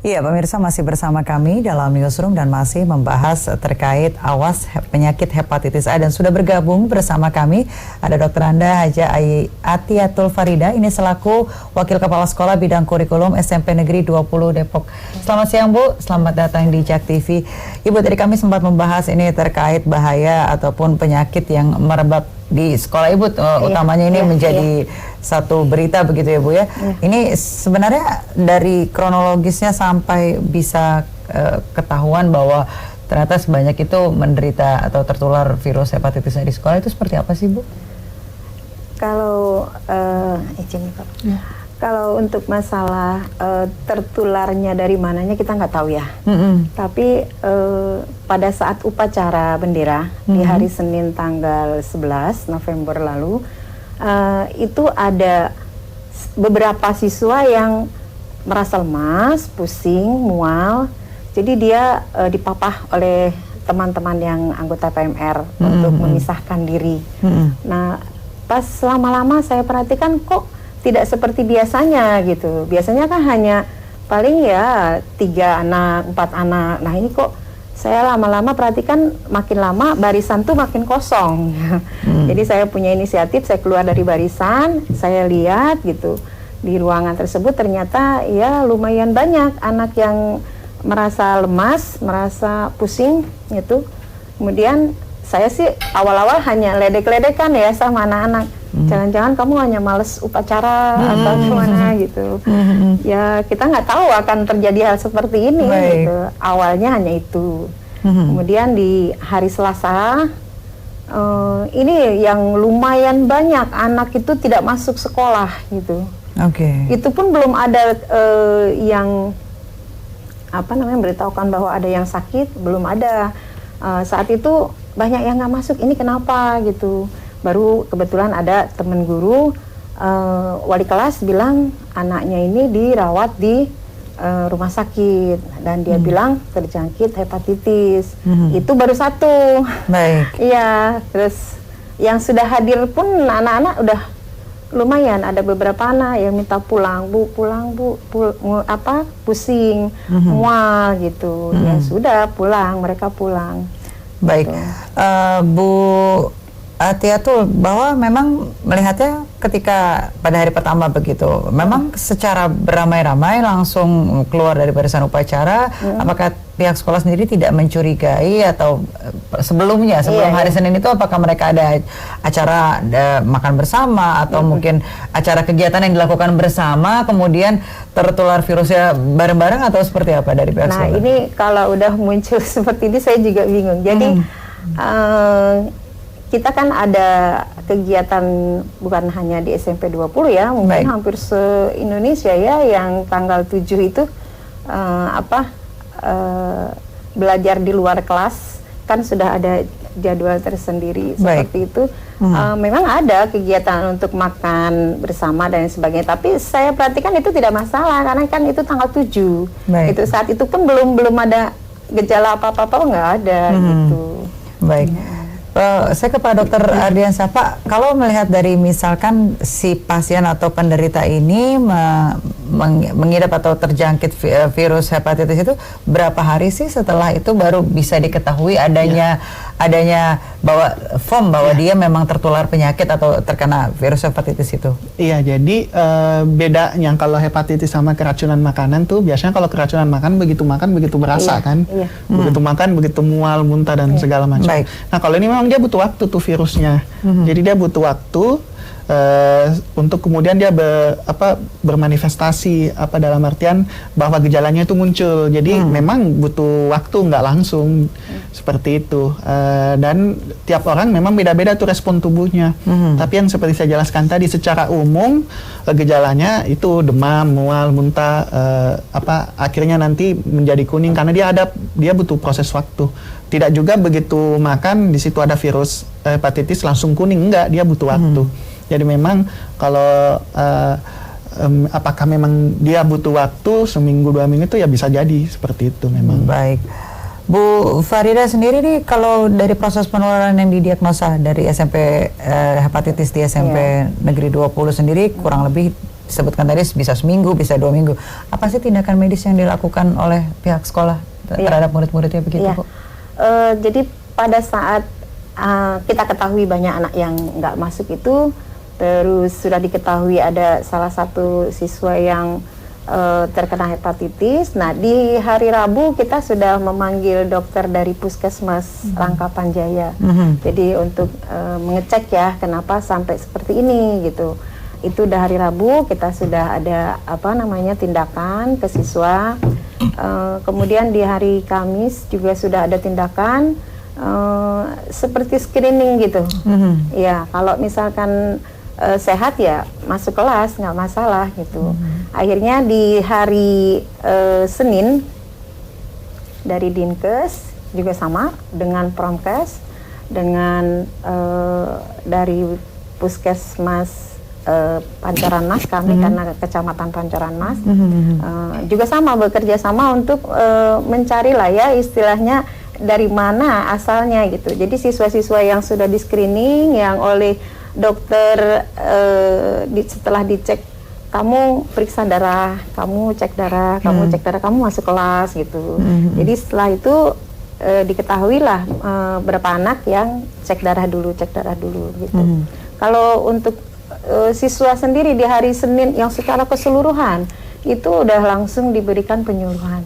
Iya, pemirsa masih bersama kami dalam Newsroom dan masih membahas terkait awas penyakit hepatitis A, dan sudah bergabung bersama kami ada Dr. Anda Haja Atiatul Farida, ini selaku Wakil Kepala Sekolah Bidang Kurikulum SMP Negeri 20 Depok. Selamat siang Bu, selamat datang di JAK TV. Ibu, tadi kami sempat membahas ini terkait bahaya ataupun penyakit yang merebak di sekolah Ibu, utamanya ini menjadi satu berita begitu ya Bu ya. Ini sebenarnya dari kronologisnya sampai bisa ketahuan bahwa ternyata sebanyak itu menderita atau tertular virus hepatitis A di sekolah, itu seperti apa sih Bu? Kalau kalau untuk masalah tertularnya dari mananya kita nggak tahu ya. Tapi pada saat upacara bendera di hari Senin tanggal 11 November lalu, itu ada beberapa siswa yang merasa lemas, pusing, mual. Jadi dia dipapah oleh teman-teman yang anggota PMR untuk memisahkan diri. Nah, pas lama-lama saya perhatikan kok tidak seperti biasanya gitu. Biasanya kan hanya paling ya 3 anak, 4 anak. Nah ini kok saya lama-lama perhatikan makin lama barisan tuh makin kosong. Jadi saya punya inisiatif, saya keluar dari barisan, saya lihat gitu di ruangan tersebut ternyata ya lumayan banyak anak yang merasa lemas, merasa pusing gitu. Kemudian saya sih awal-awal hanya ledek-ledekan ya sama anak-anak. Jangan-jangan kamu hanya males upacara atau gimana gitu. Ya kita nggak tahu akan terjadi hal seperti ini gitu. Awalnya hanya itu. Kemudian di hari Selasa, ini yang lumayan banyak anak itu tidak masuk sekolah gitu. Itu pun belum ada yang beritahukan bahwa ada yang sakit, belum ada. Saat itu banyak yang nggak masuk, ini kenapa gitu. Baru kebetulan ada teman guru, wali kelas bilang anaknya ini dirawat di rumah sakit dan dia bilang terjangkit hepatitis. Itu baru satu. Iya, terus yang sudah hadir pun anak-anak udah lumayan, ada beberapa anak yang minta pulang bu, pusing, mual gitu. Ya sudah pulang, mereka pulang. Baik, Bu Atiatul, bahwa memang melihatnya ketika pada hari pertama begitu, memang secara beramai-ramai langsung keluar dari barisan upacara, apakah pihak sekolah sendiri tidak mencurigai atau sebelum hari Senin itu apakah mereka ada acara makan bersama atau mungkin acara kegiatan yang dilakukan bersama kemudian tertular virusnya bareng-bareng atau seperti apa dari pihak sekolah? Nah ini kalau udah muncul seperti ini saya juga bingung. Jadi kita kan ada kegiatan bukan hanya di SMP 20 ya, mungkin hampir se-Indonesia ya, yang tanggal 7 itu belajar di luar kelas, kan sudah ada jadwal tersendiri seperti itu. Memang ada kegiatan untuk makan bersama dan sebagainya, tapi saya perhatikan itu tidak masalah karena kan itu tanggal 7. Itu saat itu pun belum ada gejala apa-apa, nggak ada gitu. Saya kepada Dr. Ardiansyah, Pak, kalau melihat dari misalkan si pasien atau penderita ini mengidap atau terjangkit virus hepatitis itu, berapa hari sih setelah itu baru bisa diketahui adanya bahwa dia memang tertular penyakit atau terkena virus hepatitis itu? Iya, jadi bedanya kalau hepatitis sama keracunan makanan tuh biasanya kalau keracunan makan begitu berasa kan, begitu makan begitu mual, muntah dan segala macam. Nah kalau ini memang dia butuh waktu tuh virusnya, jadi dia butuh waktu untuk kemudian dia bermanifestasi dalam artian bahwa gejalanya itu muncul. Jadi memang butuh waktu, nggak langsung seperti itu. Dan tiap orang memang beda-beda tuh respon tubuhnya. Tapi yang seperti saya jelaskan tadi, secara umum gejalanya itu demam, mual, muntah, akhirnya nanti menjadi kuning karena dia butuh proses waktu. Tidak juga begitu makan di situ ada virus hepatitis langsung kuning, enggak, dia butuh waktu. Jadi memang kalau apakah memang dia butuh waktu seminggu 2 minggu itu ya bisa jadi seperti itu memang. Baik, Bu Farida sendiri nih, kalau dari proses penularan yang didiagnosa dari SMP hepatitis di SMP Negeri 20 sendiri kurang lebih disebutkan tadi bisa seminggu, bisa 2 minggu. Apa sih tindakan medis yang dilakukan oleh pihak sekolah terhadap murid-muridnya begitu, Bu? Jadi pada saat kita ketahui banyak anak yang nggak masuk itu, terus sudah diketahui ada salah satu siswa yang terkena hepatitis. Nah, di hari Rabu kita sudah memanggil dokter dari Puskesmas Langkapan Jaya. Jadi untuk mengecek ya kenapa sampai seperti ini gitu. Itu udah hari Rabu kita sudah ada tindakan ke siswa. Kemudian di hari Kamis juga sudah ada tindakan seperti screening gitu. Ya, kalau misalkan sehat ya masuk kelas nggak masalah gitu. Akhirnya di hari Senin dari Dinkes juga sama dengan Promkes, dengan dari Puskesmas Pancoran Mas kami karena Kecamatan Pancoran Mas juga sama bekerja sama untuk mencari lah ya istilahnya dari mana asalnya gitu. Jadi siswa-siswa yang sudah di screening yang oleh dokter setelah dicek kamu periksa darah, kamu cek darah, kamu masuk kelas gitu. Jadi setelah itu diketahui lah berapa anak yang cek darah dulu gitu. Kalau untuk siswa sendiri di hari Senin yang secara keseluruhan itu udah langsung diberikan penyuluhan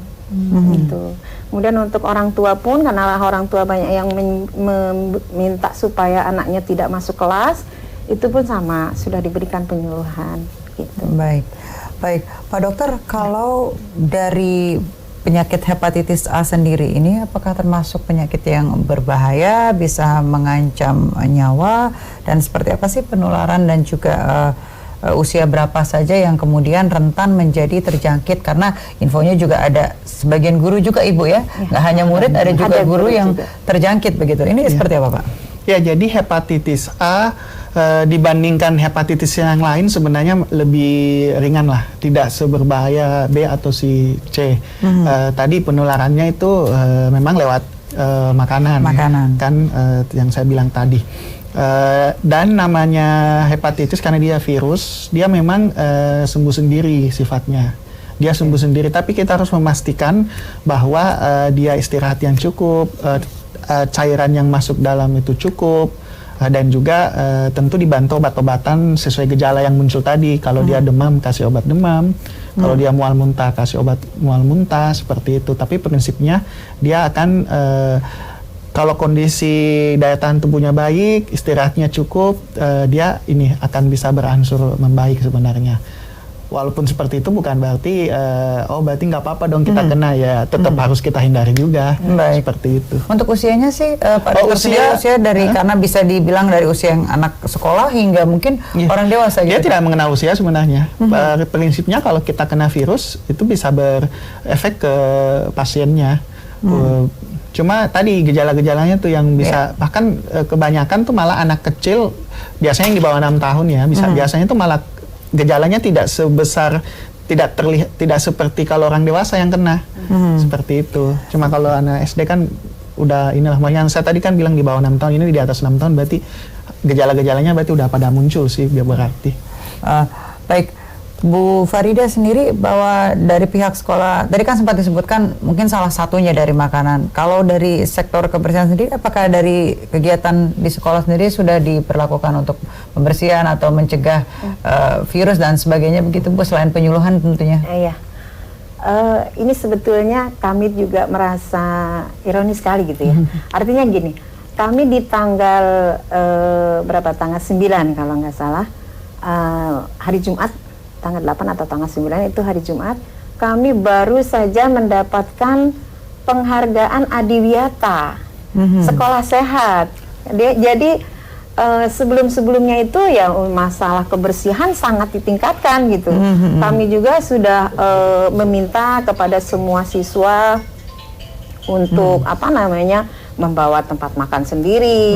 gitu. Kemudian untuk orang tua pun karena orang tua banyak yang meminta supaya anaknya tidak masuk kelas, itu pun sama sudah diberikan penyuluhan gitu. Baik, Pak Dokter, kalau dari penyakit hepatitis A sendiri ini apakah termasuk penyakit yang berbahaya, bisa mengancam nyawa, dan seperti apa sih penularan dan juga usia berapa saja yang kemudian rentan menjadi terjangkit? Karena infonya juga ada sebagian guru juga Ibu ya, nggak hanya murid, ada juga guru yang terjangkit begitu. Ini seperti apa Pak? Ya, jadi hepatitis A dibandingkan hepatitis yang lain sebenarnya lebih ringan lah, tidak seberbahaya B atau si C. Tadi penularannya itu memang lewat makanan. Kan yang saya bilang tadi. Dan namanya hepatitis karena dia virus, dia memang sembuh sendiri sifatnya. Dia sembuh sendiri, tapi kita harus memastikan bahwa dia istirahat yang cukup, cairan yang masuk dalam itu cukup, dan juga tentu dibantu obat-obatan sesuai gejala yang muncul tadi. Kalau dia demam, kasih obat demam. Kalau dia mual muntah, kasih obat mual muntah, seperti itu. Tapi prinsipnya dia akan kalau kondisi daya tahan tubuhnya baik, istirahatnya cukup, dia ini akan bisa berangsur membaik sebenarnya. Walaupun seperti itu bukan berarti berarti nggak apa-apa dong kita kena, ya tetap harus kita hindari juga. Seperti itu. Untuk usianya sih Pak Dokter, usia dari karena bisa dibilang dari usia yang anak sekolah hingga mungkin orang dewasa gitu. Dia tidak mengenal usia sebenarnya. Prinsipnya kalau kita kena virus itu bisa berefek ke pasiennya. Cuma tadi gejala-gejalanya tuh yang bisa bahkan kebanyakan tuh malah anak kecil, biasanya yang di bawah 6 tahun ya, biasanya tuh malah gejalanya tidak sebesar, tidak seperti kalau orang dewasa yang kena. Seperti itu. Cuma kalau anak SD kan udah inilah, yang saya tadi kan bilang di bawah 6 tahun, ini di atas 6 tahun berarti gejala-gejalanya berarti udah pada muncul sih, berarti. Baik, Bu Farida sendiri, bahwa dari pihak sekolah tadi kan sempat disebutkan mungkin salah satunya dari makanan. Kalau dari sektor kebersihan sendiri, apakah dari kegiatan di sekolah sendiri sudah diperlakukan untuk pembersihan atau mencegah virus dan sebagainya begitu Bu, selain penyuluhan tentunya? Iya. Ini sebetulnya kami juga merasa ironis sekali gitu ya. Artinya gini, kami di tanggal tanggal 9 kalau nggak salah, hari Jumat, tanggal 8 atau tanggal 9 itu hari Jumat, kami baru saja mendapatkan penghargaan Adiwiyata Sekolah Sehat. Jadi sebelum-sebelumnya itu ya masalah kebersihan sangat ditingkatkan gitu. Kami juga sudah meminta kepada semua siswa untuk membawa tempat makan sendiri,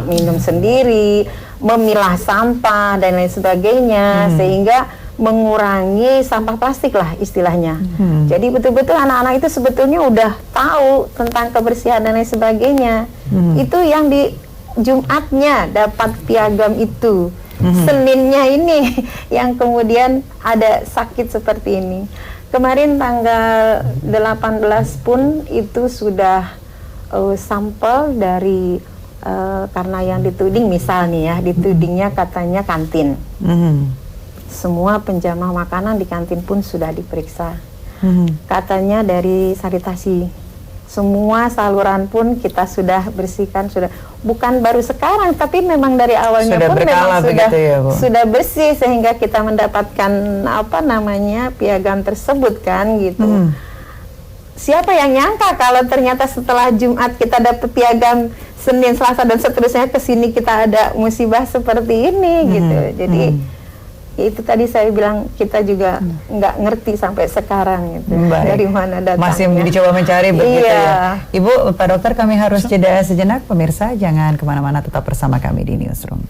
minum sendiri, memilah sampah dan lain sebagainya, sehingga mengurangi sampah plastik lah istilahnya. Jadi betul-betul anak-anak itu sebetulnya udah tahu tentang kebersihan dan lain sebagainya. Itu yang di Jumatnya dapat piagam itu. Seninnya ini yang kemudian ada sakit seperti ini. Kemarin tanggal 18 pun itu sudah sampel dari karena yang dituding misalnya ya, ditudingnya katanya kantin. Semua penjamah makanan di kantin pun sudah diperiksa. Katanya dari sanitasi, semua saluran pun kita sudah bersihkan, sudah bukan baru sekarang, tapi memang dari awalnya sudah pun memang ya, Bu? sudah bersih sehingga kita mendapatkan piagam tersebut kan gitu. Siapa yang nyangka kalau ternyata setelah Jumat kita dapat piagam, Senin, Selasa dan seterusnya ke sini kita ada musibah seperti ini gitu. Jadi itu tadi saya bilang kita juga nggak ngerti sampai sekarang gitu. Dari mana datangnya. Masih dicoba mencari begitu iya. ya. Ibu, Pak Dokter, kami harus jeda sejenak. Pemirsa jangan kemana-mana, tetap bersama kami di Newsroom.